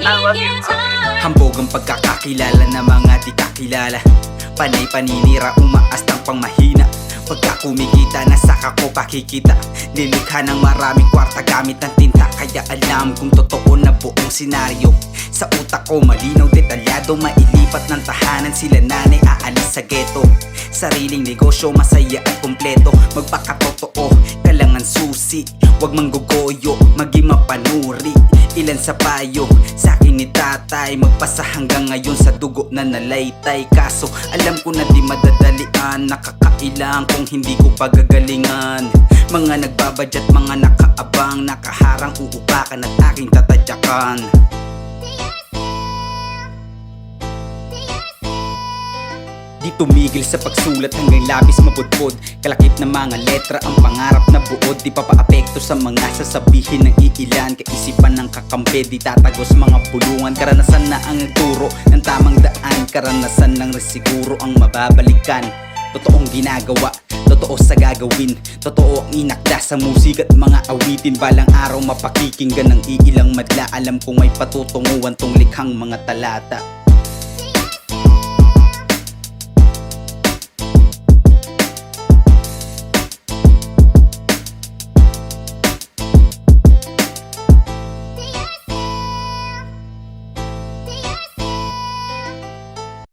Hambog ang pagkakakilala ng mga di kakilala. Panay paninira, umaastang pang mahina. Pagka kumikita, nasaka ko pakikita. Nilikha ng maraming kwarta gamit ng tinta. Kaya alam kung totoo na buong senaryo. Sa utak ko malinaw, detalyado. Mailipat ng tahanan, sila nanay aalis sa ghetto. Sariling negosyo, masaya at kumpleto. Magpakatotoo, kailangan susi. Huwag manggugoyo, maging mapanuri. Ilan sa payo, sa akin ni tatay. Magpasa hanggang ngayon sa dugo na nalaytay. Kaso alam ko na di madadalian. Nakakailang kung hindi ko pagagalingan. Mga nagbabadya at mga nakaabang. Nakaharang uupakan at aking tatadyakan. Di tumigil sa pagsulat hanggang labis mapudpod. Kalakip ng mga letra ang pangarap na buod. Di papaapekto sa mga sasabihin ng iilan. Kaisipan ng kakampi, di tatagos mga pulungan. Karanasan na ang turo ng tamang daan. Karanasan lang rin siguro ang mababalikan. Totoong ginagawa, totoo sa gagawin. Totoo ang inakda sa musika at mga awitin. Balang araw mapakikinggan ng iilang madla. Alam kong may patutunguhan tong likhang mga talata.